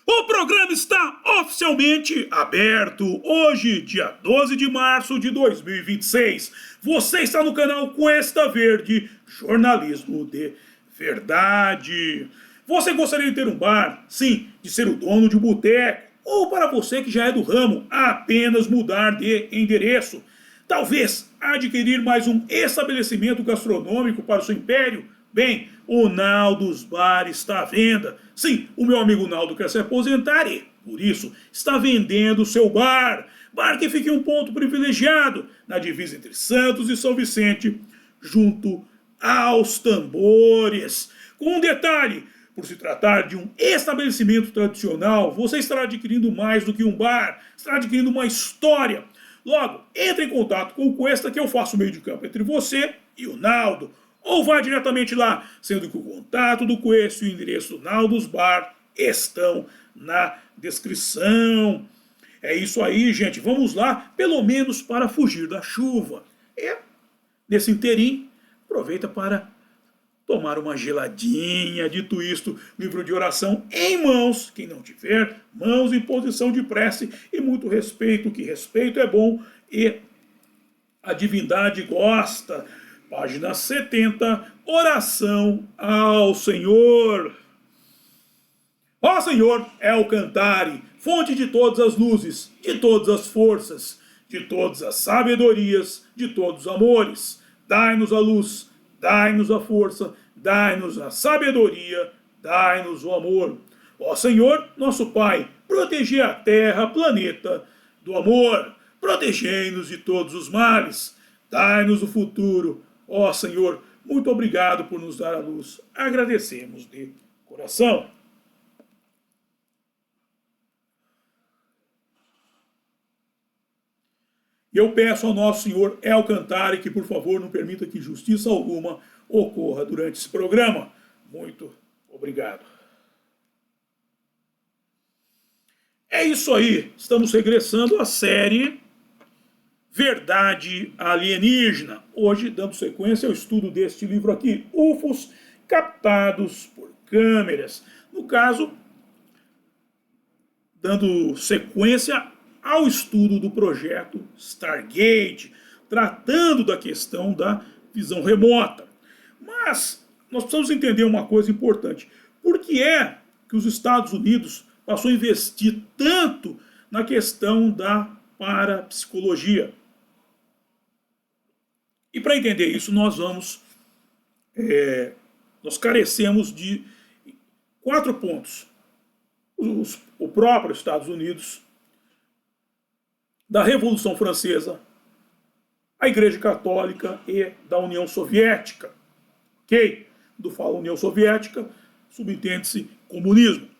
O programa está oficialmente aberto hoje, dia 12 de março de 2026. Você está no canal Cuesta Verde, jornalismo de verdade. Você gostaria de ter um bar? Sim, de ser o dono de um boteco? Ou para você que já é do ramo, apenas mudar de endereço? Talvez adquirir mais um estabelecimento gastronômico para o seu império? Bem, o Naldo's Bar está à venda. Sim, o meu amigo Naldo quer se aposentar e, por isso, está vendendo seu bar. Bar que fica em um ponto privilegiado, na divisa entre Santos e São Vicente, junto aos tambores. Com um detalhe, por se tratar de um estabelecimento tradicional, você estará adquirindo mais do que um bar, estará adquirindo uma história. Logo, entre em contato com o Cuesta que eu faço o meio de campo entre você e o Naldo. Ou vá diretamente lá, sendo que o contato do Cuesta e o endereço do Naldo's Bar estão na descrição. É isso aí, gente. Vamos lá, pelo menos para fugir da chuva. E, nesse inteirinho, aproveita para tomar uma geladinha. Dito isto, livro de oração em mãos. Quem não tiver, mãos em posição de prece. E muito respeito, que respeito é bom e a divindade gosta. Página 70, oração ao Senhor. Ó Senhor, é o Cantare, fonte de todas as luzes, de todas as forças, de todas as sabedorias, de todos os amores. Dai-nos a luz, dai-nos a força, dai-nos a sabedoria, dai-nos o amor. Ó Senhor, nosso Pai, protegei a terra, planeta, do amor. Protegei-nos de todos os males. Dai-nos o futuro. Ó Senhor, muito obrigado por nos dar a luz. Agradecemos de coração. E eu peço ao nosso Senhor El Cantare que, por favor, não permita que injustiça alguma ocorra durante esse programa. Muito obrigado. É isso aí. Estamos regressando à série Verdade Alienígena. Hoje, dando sequência ao estudo deste livro aqui, UFOs captados por câmeras. No caso, dando sequência ao estudo do projeto Stargate, tratando da questão da visão remota. Mas nós precisamos entender uma coisa importante. Por que é que os Estados Unidos passou a investir tanto na questão da parapsicologia? E para entender isso, nós carecemos de 4 pontos. O próprio Estados Unidos, da Revolução Francesa, a Igreja Católica e da União Soviética. Ok? Do fala União Soviética, subentende-se comunismo.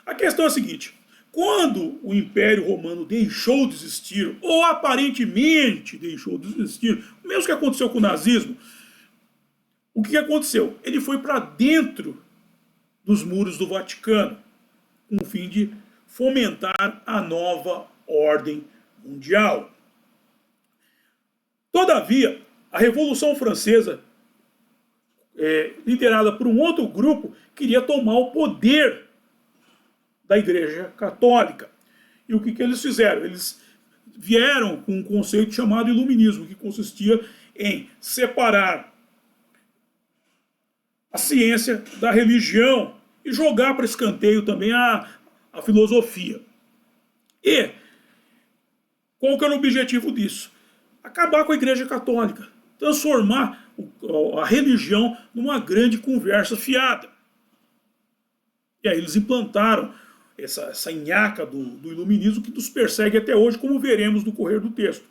A questão é a seguinte: quando o Império Romano deixou de existir, ou aparentemente deixou de existir, o mesmo que aconteceu com o nazismo, o que aconteceu? Ele foi para dentro dos muros do Vaticano, com o fim de fomentar a nova ordem mundial. Todavia, a Revolução Francesa, liderada por um outro grupo, queria tomar o poder da Igreja Católica. E o que eles fizeram? Eles vieram com um conceito chamado iluminismo, que consistia em separar a ciência da religião e jogar para escanteio também a filosofia. E qual que era o objetivo disso? Acabar com a Igreja Católica, transformar a religião numa grande conversa fiada. E aí eles implantaram essa nhaca do iluminismo que nos persegue até hoje, como veremos no correr do texto.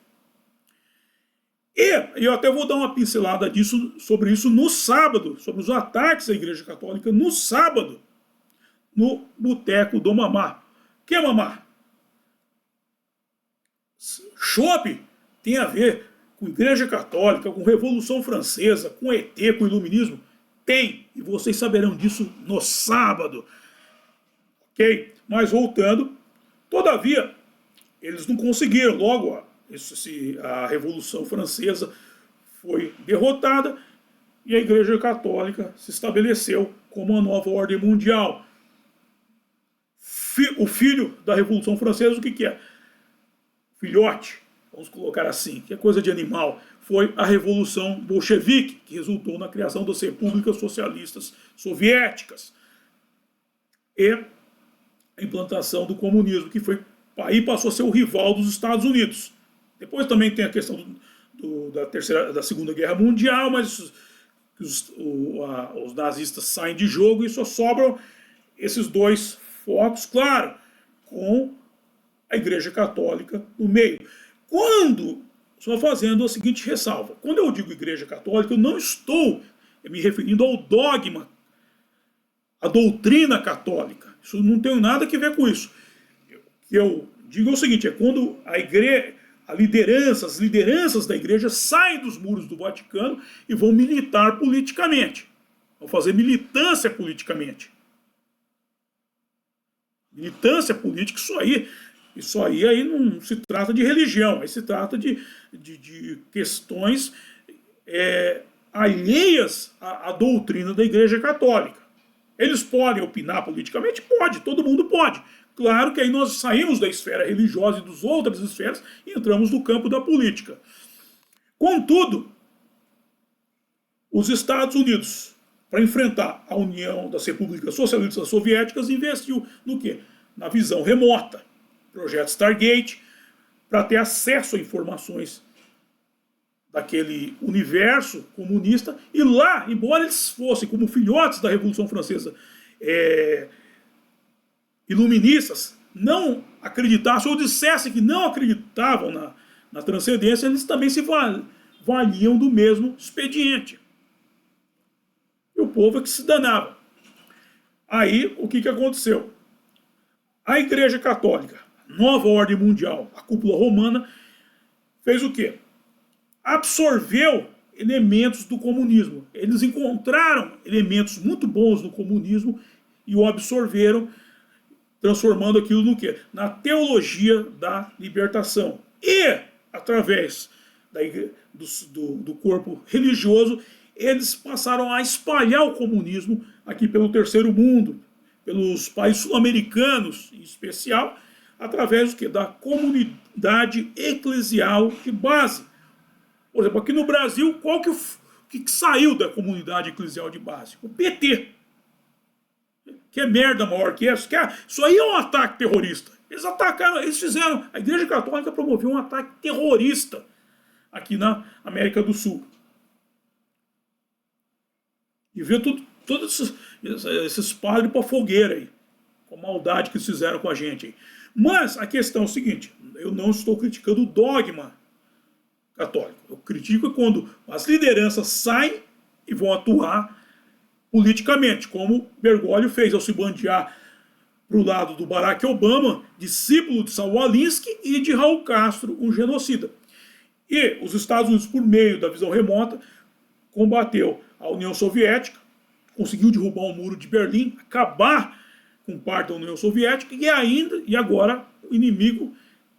E eu até vou dar uma pincelada sobre isso no sábado, sobre os ataques à Igreja Católica no sábado, no Boteco do Mamá. Que é Mamá? Chope tem a ver com Igreja Católica, com Revolução Francesa, com ET, com Iluminismo? Tem, e vocês saberão disso no sábado. Ok? Mas voltando, todavia, eles não conseguiram. Logo, a Revolução Francesa foi derrotada e a Igreja Católica se estabeleceu como uma nova ordem mundial. o filho da Revolução Francesa, o que é? Filhote, vamos colocar assim, que é coisa de animal, foi a Revolução Bolchevique, que resultou na criação das repúblicas socialistas soviéticas e a implantação do comunismo, que foi, aí passou a ser o rival dos Estados Unidos. Depois também tem a questão da Segunda Guerra Mundial, mas os nazistas saem de jogo e só sobram esses dois focos, claro, com a Igreja Católica no meio. Só fazendo a seguinte ressalva, quando eu digo Igreja Católica, eu não estou me referindo ao dogma, à doutrina católica. Isso não tem nada a ver com isso. O que eu digo é o seguinte, é quando as lideranças da igreja saem dos muros do Vaticano e vão militar politicamente. Vão fazer militância politicamente. Militância política, isso aí não se trata de religião, aí se trata de questões alheias à doutrina da Igreja Católica. Eles podem opinar politicamente? Pode, todo mundo pode. Claro que aí nós saímos da esfera religiosa e das outras esferas e entramos no campo da política. Contudo, os Estados Unidos, para enfrentar a União das Repúblicas Socialistas Soviéticas, investiu no quê? Na visão remota, projeto Stargate, para ter acesso a informações daquele universo comunista, e lá, embora eles fossem como filhotes da Revolução Francesa, iluministas, não acreditassem ou dissessem que não acreditavam na transcendência, eles também se valiam do mesmo expediente. E o povo é que se danava. Aí, o que aconteceu? A Igreja Católica, nova ordem mundial, a cúpula romana, fez o quê? Absorveu elementos do comunismo. Eles encontraram elementos muito bons no comunismo e o absorveram, transformando aquilo no quê? Na teologia da libertação. E, através do corpo religioso, eles passaram a espalhar o comunismo aqui pelo terceiro mundo, pelos países sul-americanos em especial, através do quê? Da comunidade eclesial de base. Por exemplo, aqui no Brasil, qual que saiu da comunidade eclesial de base? O PT. Que é merda maior que essa. Isso aí é um ataque terrorista. Eles atacaram, a Igreja Católica promoveu um ataque terrorista aqui na América do Sul. E ver todos esses padres para fogueira aí, com a maldade que eles fizeram com a gente aí. Mas a questão é o seguinte, eu não estou criticando o dogma católico. Eu critico quando as lideranças saem e vão atuar politicamente, como Bergoglio fez ao se bandear para o lado do Barack Obama, discípulo de Saul Alinsky e de Raul Castro, um genocida. E os Estados Unidos, por meio da visão remota, combateu a União Soviética, conseguiu derrubar o muro de Berlim, acabar com parte da União Soviética, e agora o inimigo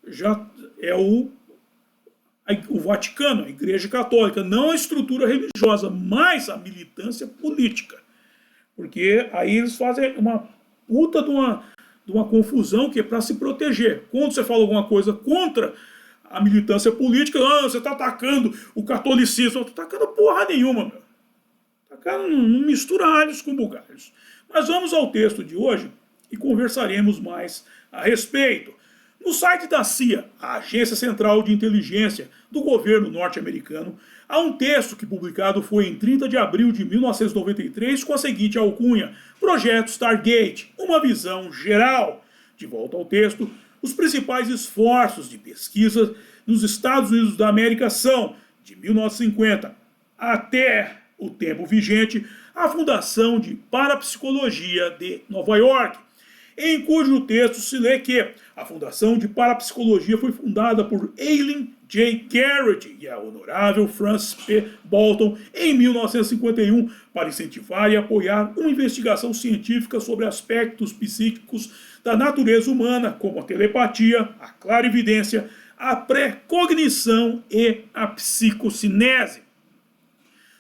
já é o Vaticano, a Igreja Católica, não a estrutura religiosa, mas a militância política. Porque aí eles fazem uma puta de uma confusão que é para se proteger. Quando você fala alguma coisa contra a militância política, você está atacando o catolicismo. Não estou atacando porra nenhuma, meu. Não mistura alhos com bugalhos. Mas vamos ao texto de hoje e conversaremos mais a respeito. No site da CIA, a Agência Central de Inteligência do governo norte-americano, há um texto que publicado foi em 30 de abril de 1993 com a seguinte alcunha: Projeto Stargate, uma visão geral. De volta ao texto, os principais esforços de pesquisa nos Estados Unidos da América são, de 1950 até o tempo vigente, a Fundação de Parapsicologia de Nova York, em cujo texto se lê que a Fundação de Parapsicologia foi fundada por Eileen J. Garrett e a Honorável Frances P. Bolton em 1951 para incentivar e apoiar uma investigação científica sobre aspectos psíquicos da natureza humana, como a telepatia, a clarividência, a pré-cognição e a psicocinese.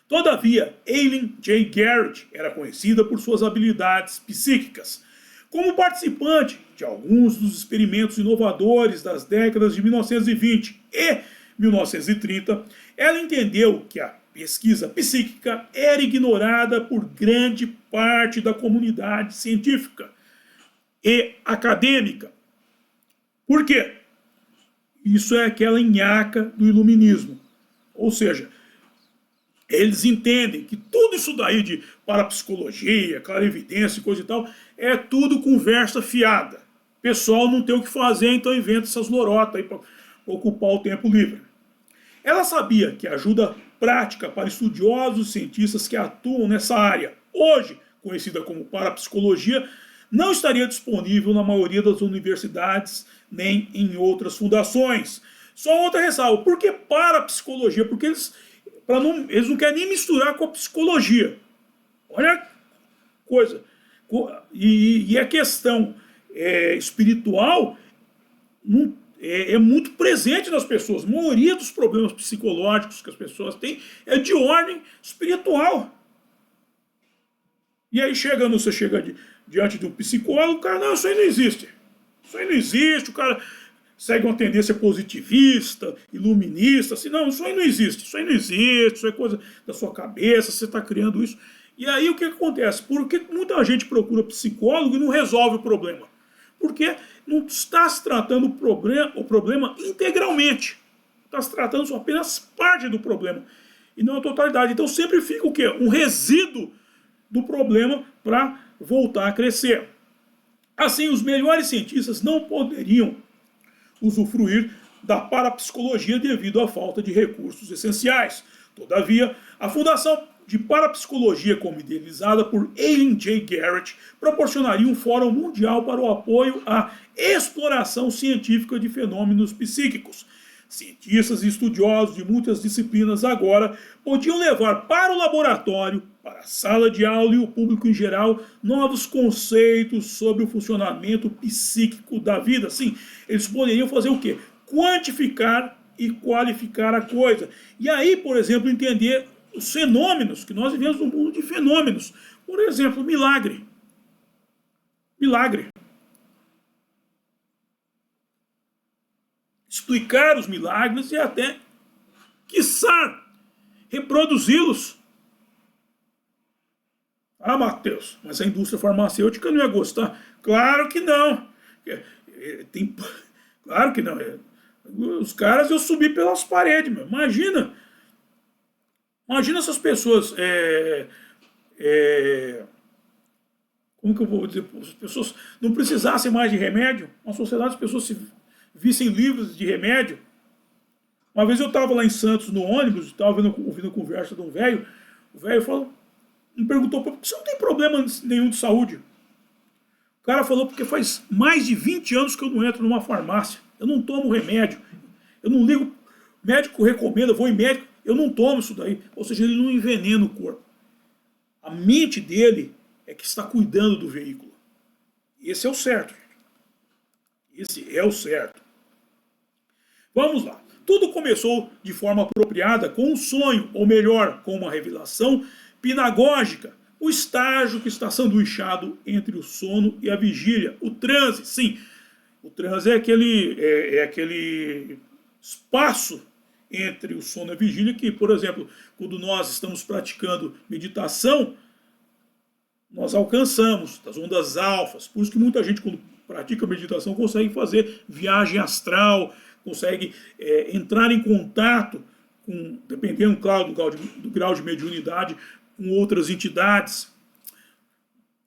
Todavia, Eileen J. Garrett era conhecida por suas habilidades psíquicas. Como participante de alguns dos experimentos inovadores das décadas de 1920 e 1930, ela entendeu que a pesquisa psíquica era ignorada por grande parte da comunidade científica e acadêmica. Por quê? Isso é aquela nhaca do iluminismo. Ou seja, eles entendem que tudo isso daí de parapsicologia, clarividência e coisa e tal, é tudo conversa fiada. O pessoal não tem o que fazer, então inventa essas lorotas aí para ocupar o tempo livre. Ela sabia que a ajuda prática para estudiosos e cientistas que atuam nessa área, hoje conhecida como parapsicologia, não estaria disponível na maioria das universidades nem em outras fundações. Só outra ressalva, por que parapsicologia? Porque eles não querem nem misturar com a psicologia. Olha a coisa. E a questão espiritual é muito presente nas pessoas. A maioria dos problemas psicológicos que as pessoas têm é de ordem espiritual. E aí você chega diante de um psicólogo, o cara, não, isso aí não existe. Isso aí não existe, o cara segue uma tendência positivista, iluminista, assim, não, isso aí não existe, isso é coisa da sua cabeça, você está criando isso. E aí o que acontece? Por que muita gente procura psicólogo e não resolve o problema? Porque não está se tratando o problema integralmente. Está se tratando só apenas parte do problema, e não a totalidade. Então sempre fica o quê? Um resíduo do problema para voltar a crescer. Assim, os melhores cientistas não poderiam usufruir da parapsicologia devido à falta de recursos essenciais. Todavia, a Fundação de Parapsicologia, como idealizada por Alan J. Garrett, proporcionaria um fórum mundial para o apoio à exploração científica de fenômenos psíquicos. Cientistas e estudiosos de muitas disciplinas agora podiam levar para o laboratório, para a sala de aula e o público em geral, novos conceitos sobre o funcionamento psíquico da vida. Sim, eles poderiam fazer o quê? Quantificar e qualificar a coisa. E aí, por exemplo, entender os fenômenos, que nós vivemos num mundo de fenômenos. Por exemplo, milagre. Milagre. Explicar os milagres e até, quiçá, reproduzi-los. Ah, Matheus, mas a indústria farmacêutica não ia gostar. Claro que não. Claro que não. Os caras eu subi pelas paredes, meu. Imagina. Imagina essas pessoas. Como que eu vou dizer? As pessoas não precisassem mais de remédio. Uma sociedade, as pessoas se vissem livres de remédio. Uma vez eu estava lá em Santos no ônibus, estava ouvindo a conversa de um velho. O velho me perguntou, por que você não tem problema nenhum de saúde? O cara falou, porque faz mais de 20 anos que eu não entro numa farmácia. Eu não tomo remédio. Eu não ligo. O médico recomenda, eu vou em médico, eu não tomo isso daí. Ou seja, ele não envenena o corpo. A mente dele é que está cuidando do veículo. Esse é o certo. Esse é o certo. Vamos lá. Tudo começou de forma apropriada com um sonho, ou melhor, com uma revelação pinagógica, o estágio que está sanduichado entre o sono e a vigília, o transe. Sim, o transe é aquele espaço entre o sono e a vigília que, por exemplo, quando nós estamos praticando meditação, nós alcançamos das ondas alfas. Por isso que muita gente, quando pratica meditação, consegue fazer viagem astral, consegue entrar em contato com, dependendo, claro, do grau de mediunidade, com outras entidades.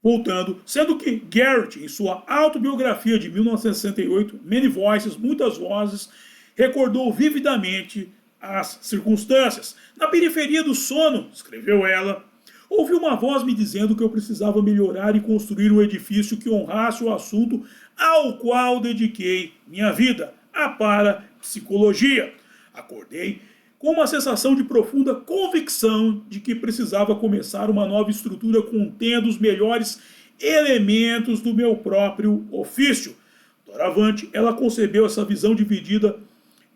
Voltando, sendo que Garrett, em sua autobiografia de 1968, Many Voices, Muitas Vozes, recordou vividamente as circunstâncias. Na periferia do sono, escreveu ela, ouvi uma voz me dizendo que eu precisava melhorar e construir um edifício que honrasse o assunto ao qual dediquei minha vida, a parapsicologia. Acordei com uma sensação de profunda convicção de que precisava começar uma nova estrutura contendo os melhores elementos do meu próprio ofício. Doravante, ela concebeu essa visão dividida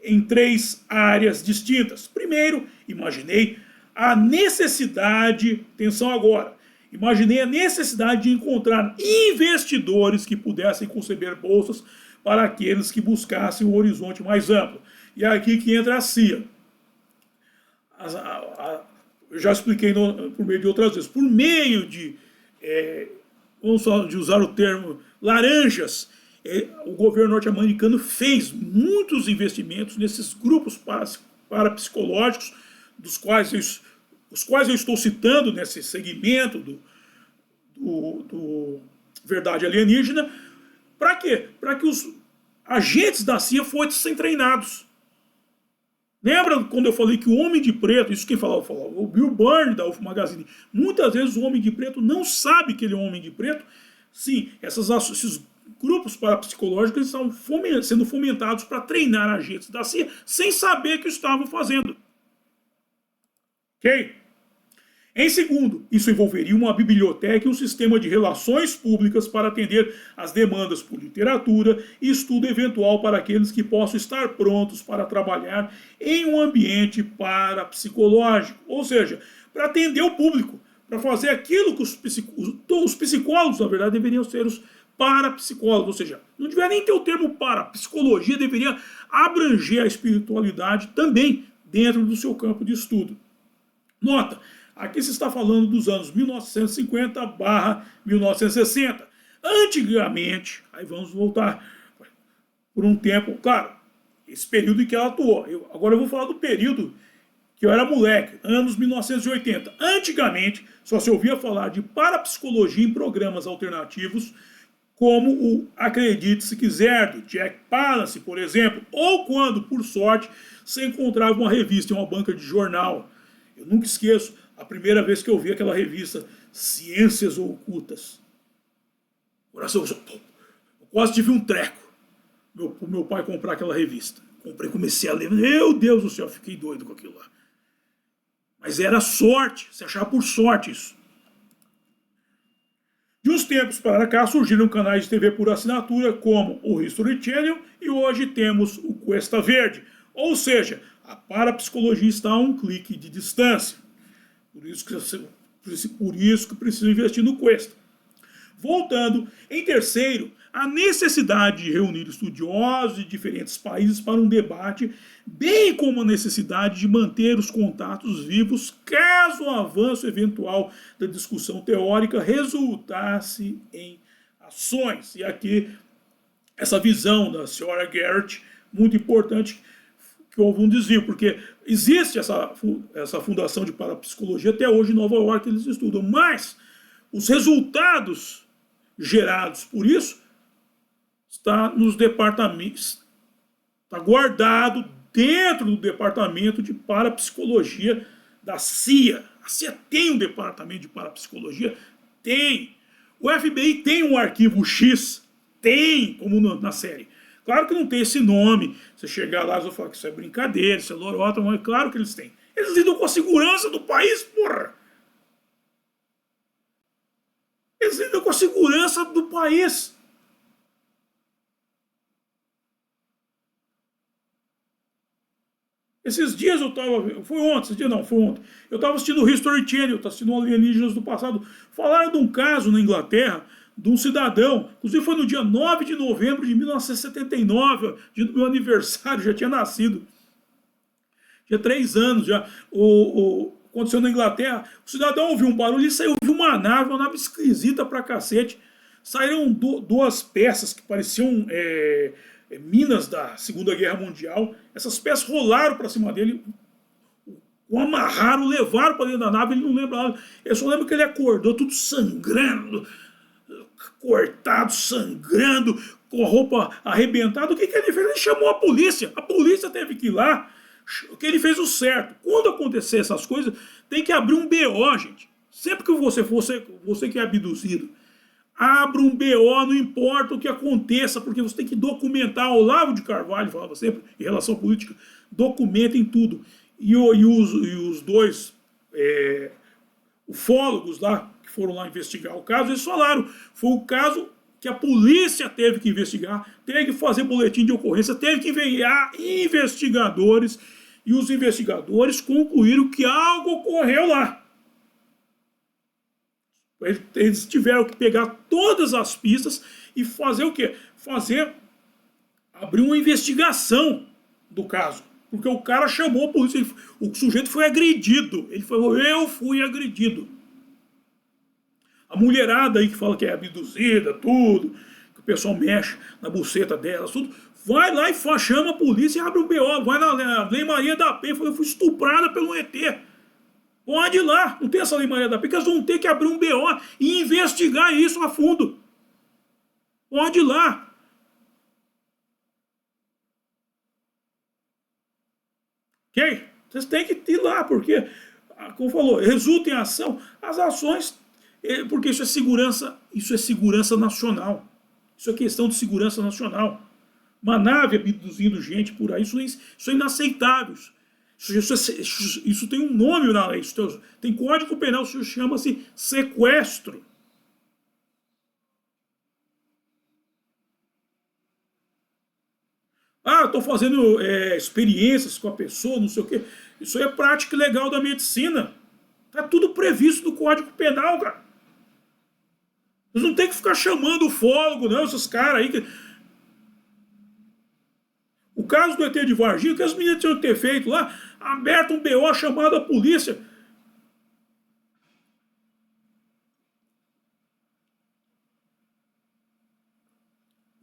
em 3 áreas distintas. Primeiro, imaginei a necessidade, atenção agora, Imaginei a necessidade de encontrar investidores que pudessem conceber bolsas para aqueles que buscassem um horizonte mais amplo. E é aqui que entra a CIA. Eu já expliquei por meio de outras vezes. Por meio de, vamos só de usar o termo, laranjas, o governo norte-americano fez muitos investimentos nesses grupos parapsicológicos, os quais eu estou citando nesse segmento do Verdade Alienígena. Para quê? Para que os agentes da CIA fossem treinados. Lembra quando eu falei que o Homem de Preto, isso quem falava, o Bill Byrne da UFO Magazine, muitas vezes o Homem de Preto não sabe que ele é um Homem de Preto. Sim, esses grupos parapsicológicos estão sendo fomentados para treinar agentes da CIA sem saber o que estavam fazendo. Ok? Em segundo, isso envolveria uma biblioteca e um sistema de relações públicas para atender às demandas por literatura e estudo eventual para aqueles que possam estar prontos para trabalhar em um ambiente parapsicológico. Ou seja, para atender o público, para fazer aquilo que os psicólogos, na verdade, deveriam ser os parapsicólogos. Ou seja, não deveria nem ter o termo parapsicologia, deveria abranger a espiritualidade também dentro do seu campo de estudo. Nota, aqui se está falando dos anos 1950/1960. Antigamente, aí vamos voltar por um tempo, claro, esse período em que ela atuou. Agora eu vou falar do período que eu era moleque, anos 1980. Antigamente, só se ouvia falar de parapsicologia em programas alternativos, como o Acredite Se Quiser, do Jack Palance, por exemplo, ou quando, por sorte, se encontrava uma revista em uma banca de jornal. Eu nunca esqueço a primeira vez que eu vi aquela revista Ciências Ocultas. Eu quase tive um treco pro meu pai comprar aquela revista. Comprei, comecei a ler. Meu Deus do céu, fiquei doido com aquilo lá. Mas era sorte, se achava por sorte isso. De uns tempos para cá surgiram canais de TV por assinatura como o History Channel e hoje temos o Cuesta Verde. Ou seja, a parapsicologia está a um clique de distância. Por isso que precisa investir no Cuesta. Voltando, em terceiro, a necessidade de reunir estudiosos de diferentes países para um debate, bem como a necessidade de manter os contatos vivos caso o avanço eventual da discussão teórica resultasse em ações. E aqui, essa visão da senhora Garrett, muito importante, que houve um desvio, porque existe essa fundação de parapsicologia até hoje em Nova York, eles estudam, mas os resultados gerados por isso está nos departamentos, está guardado dentro do departamento de parapsicologia da CIA. A CIA tem um departamento de parapsicologia? Tem. O FBI tem um arquivo X? Tem, como na série. Claro que não tem esse nome. Você chegar lá e vai falar que isso é brincadeira, isso é lorota, mas é claro que eles têm. Eles lidam com a segurança do país, porra. Eles lidam com a segurança do país. Esses dias eu estava... Foi ontem, esses dias não, foi ontem. Eu estava assistindo o History Channel, estava assistindo Alienígenas do Passado. Falaram de um caso na Inglaterra, de um cidadão, inclusive foi no dia 9 de novembro de 1979, dia do meu aniversário, já tinha nascido. Tinha 3 anos já. Aconteceu na Inglaterra, o cidadão ouviu um barulho e saiu, viu uma nave esquisita pra cacete. Saíram duas peças que pareciam minas da Segunda Guerra Mundial. Essas peças rolaram pra cima dele, o amarraram, levaram pra dentro da nave, ele não lembra nada. Eu só lembro que ele acordou tudo sangrando, cortado, sangrando, com a roupa arrebentada. O que ele fez? Ele chamou a polícia teve que ir lá. O que ele fez o certo. Quando acontecer essas coisas, tem que abrir um BO, gente. Sempre que você que é abduzido, abra um BO, não importa o que aconteça, porque você tem que documentar. Olavo de Carvalho falava sempre, em relação política, documentem tudo. E os dois ufólogos lá, que foram lá investigar o caso, eles falaram, foi o caso que a polícia teve que investigar, teve que fazer boletim de ocorrência, teve que enviar investigadores, e os investigadores concluíram que algo ocorreu lá. Eles tiveram que pegar todas as pistas e fazer o quê? Abrir uma investigação do caso. Porque o cara chamou a polícia, o sujeito foi agredido. Ele falou, eu fui agredido. A mulherada aí que fala que é abduzida, tudo, que o pessoal mexe na buceta delas, tudo, vai lá e chama a polícia e abre um BO, vai na Lei Maria da Penha, fala, eu fui estuprada pelo ET. Pode ir lá, não tem essa Lei Maria da Penha, que eles vão ter que abrir um BO e investigar isso a fundo. Pode ir lá. Ok? Vocês têm que ir lá, porque, como falou, resulta em ação. As ações, porque isso é segurança nacional. Isso é questão de segurança nacional. Uma nave abduzindo gente por aí, isso é inaceitável. Isso tem um nome na lei, isso tem código penal, isso chama-se sequestro. Ah, eu estou fazendo experiências com a pessoa, não sei o quê. Isso aí é prática legal da medicina. Está tudo previsto no Código Penal, cara. Vocês não tem que ficar chamando o fólogo, não, esses caras aí. O caso do ET de Varginha, o que as meninas tinham que ter feito lá, aberto um BO, chamado a polícia.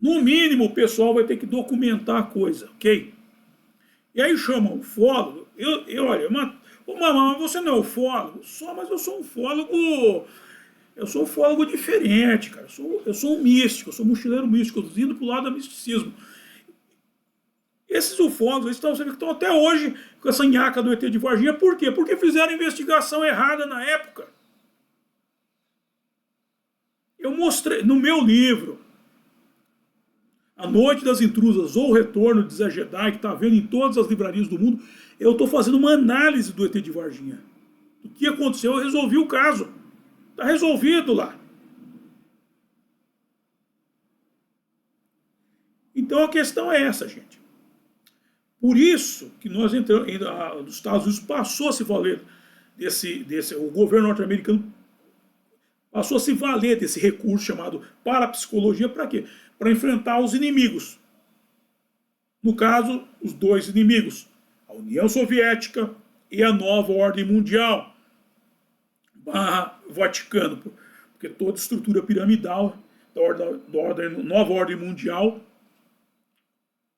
No mínimo, o pessoal vai ter que documentar a coisa, ok? E aí chama o fólogo. Olha, mas você não é ufólogo? Mas eu sou um fólogo. Eu sou um fólogo diferente, cara. Eu sou um místico, eu sou um mochileiro místico, indo pro lado do misticismo. Esses ufólogos estão até hoje com essa nhaca do ET de Varginha. Por quê? Porque fizeram investigação errada na época. Eu mostrei no meu livro, A Noite das Intrusas ou O Retorno de Zé Jedi, que está vendo em todas as livrarias do mundo, eu estou fazendo uma análise do ET de Varginha. O que aconteceu, eu resolvi o caso. Está resolvido lá. Então a questão é essa, gente. Por isso que nós entramos, os Estados Unidos passou a se valer o governo norte-americano passou a se valer desse recurso chamado parapsicologia para quê? Para enfrentar os inimigos. No caso, os dois inimigos, a União Soviética e a nova ordem mundial, Vaticano, porque toda estrutura piramidal da nova ordem mundial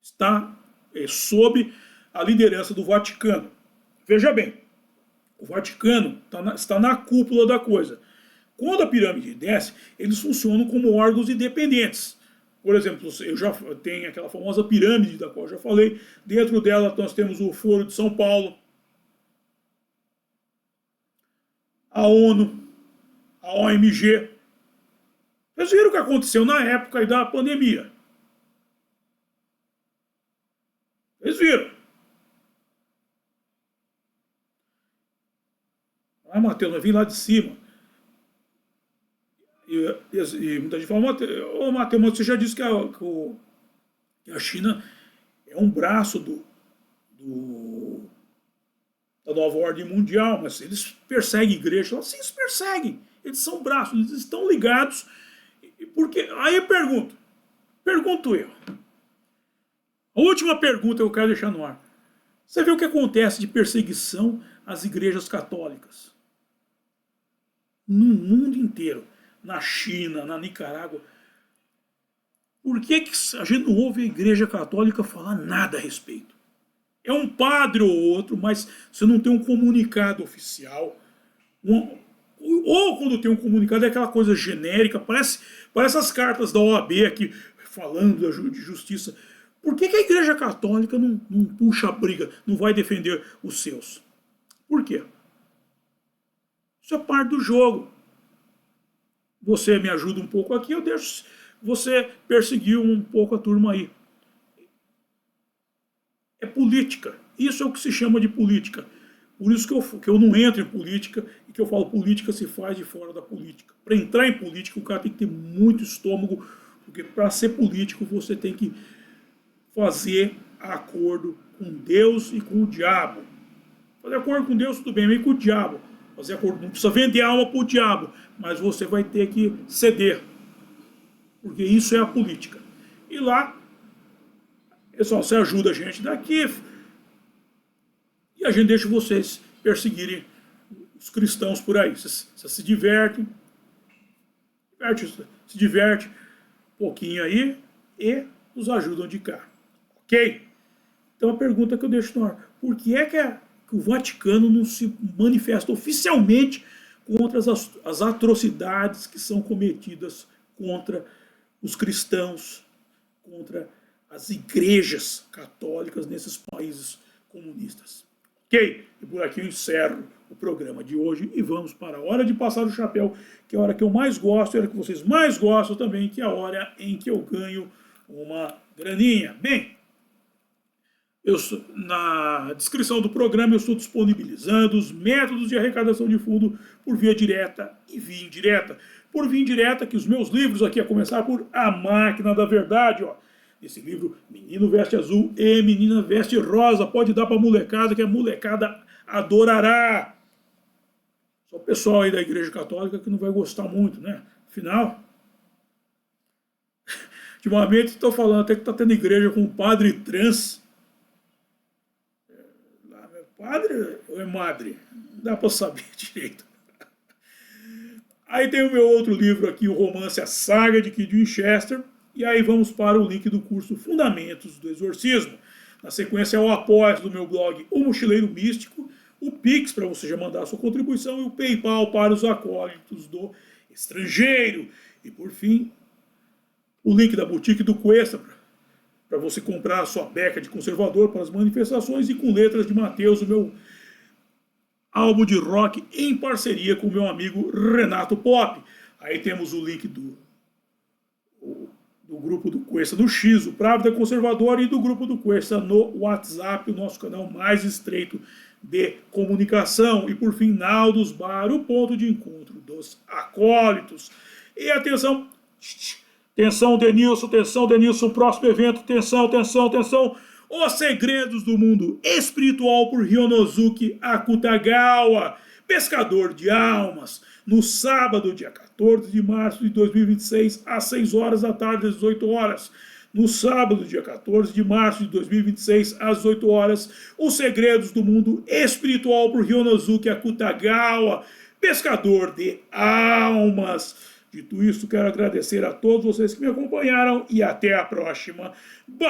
está sob a liderança do Vaticano. Veja bem, o Vaticano está na cúpula da coisa. Quando a pirâmide desce, eles funcionam como órgãos independentes. Por exemplo, eu já tenho aquela famosa pirâmide da qual eu já falei. Dentro dela nós temos o Foro de São Paulo, a ONU, a OMG. Vocês viram o que aconteceu na época da pandemia? Vocês viram? Ah, Matheus, eu vim lá de cima. E muita gente fala, ô Matheus, mas você já disse que a China é um braço da nova ordem mundial, mas eles perseguem a igreja. Sim, eles perseguem. Eles são braços, eles estão ligados. Porque, aí eu pergunto eu. A última pergunta que eu quero deixar no ar. Você vê o que acontece de perseguição às igrejas católicas? No mundo inteiro. Na China, na Nicarágua. Por que a gente não ouve a igreja católica falar nada a respeito? É um padre ou outro, mas você não tem um comunicado oficial. Ou quando tem um comunicado é aquela coisa genérica, parece as cartas da OAB aqui falando de justiça. Por que a igreja católica não puxa a briga, não vai defender os seus? Por quê? Isso é parte do jogo. Você me ajuda um pouco aqui, eu deixo você perseguir um pouco a turma aí. É política. Isso é o que se chama de política. Por isso que eu não entro em política e que eu falo política se faz de fora da política. Para entrar em política, o cara tem que ter muito estômago, porque para ser político você tem que fazer acordo com Deus e com o diabo. Fazer acordo com Deus tudo bem, mas com o diabo. fazer acordo, não precisa vender a alma pro diabo, mas você vai ter que ceder, porque isso é a política. E lá, pessoal, você ajuda a gente daqui e a gente deixa vocês perseguirem os cristãos por aí. Vocês se divertem, se diverte um pouquinho aí e nos ajudam de cá. Ok? Então a pergunta que eu deixo no ar: por que é que o Vaticano não se manifesta oficialmente contra as atrocidades que são cometidas contra os cristãos, contra as igrejas católicas nesses países comunistas? Ok? E por aqui eu encerro o programa de hoje e vamos para a hora de passar o chapéu, que é a hora que eu mais gosto, é a hora que vocês mais gostam também, que é a hora em que eu ganho uma graninha. Bem, na descrição do programa eu estou disponibilizando os métodos de arrecadação de fundo por via direta e via indireta. Por via indireta, que os meus livros aqui, a começar por A Máquina da Verdade, ó. Esse livro, Menino Veste Azul e Menina Veste Rosa, pode dar para a molecada, que a molecada adorará. Só o pessoal aí da Igreja Católica que não vai gostar muito, né? Afinal, ultimamente estou falando até que está tendo igreja com um padre trans. Padre ou é madre? Não dá para saber direito. Aí tem o meu outro livro aqui, o romance A Saga de Kid Winchester. E aí vamos para o link do curso Fundamentos do Exorcismo. Na sequência é o apoio do meu blog O Mochileiro Místico, o Pix para você já mandar a sua contribuição e o PayPal para os acólitos do estrangeiro. E por fim, o link da boutique do Cuesta para você comprar a sua beca de conservador para as manifestações e com letras de Mateus, o meu álbum de rock em parceria com o meu amigo Renato Pop. Aí temos o link do grupo do Cuesta no X, o Pravda Conservador, e do grupo do Cuesta no WhatsApp, o nosso canal mais estreito de comunicação. E por fim, Naldos Bar, o ponto de encontro dos acólitos. E atenção, atenção Denilson, próximo evento, atenção. Os Segredos do Mundo Espiritual por Ryonosuke Akutagawa, Pescador de Almas, no sábado, dia 14 de março de 2026, às 6 horas da tarde, às 18 horas. No sábado, dia 14 de março de 2026, às 18 horas, Os Segredos do Mundo Espiritual por Ryonosuke Akutagawa, Pescador de Almas. Dito isso, quero agradecer a todos vocês que me acompanharam e até a próxima. Bye!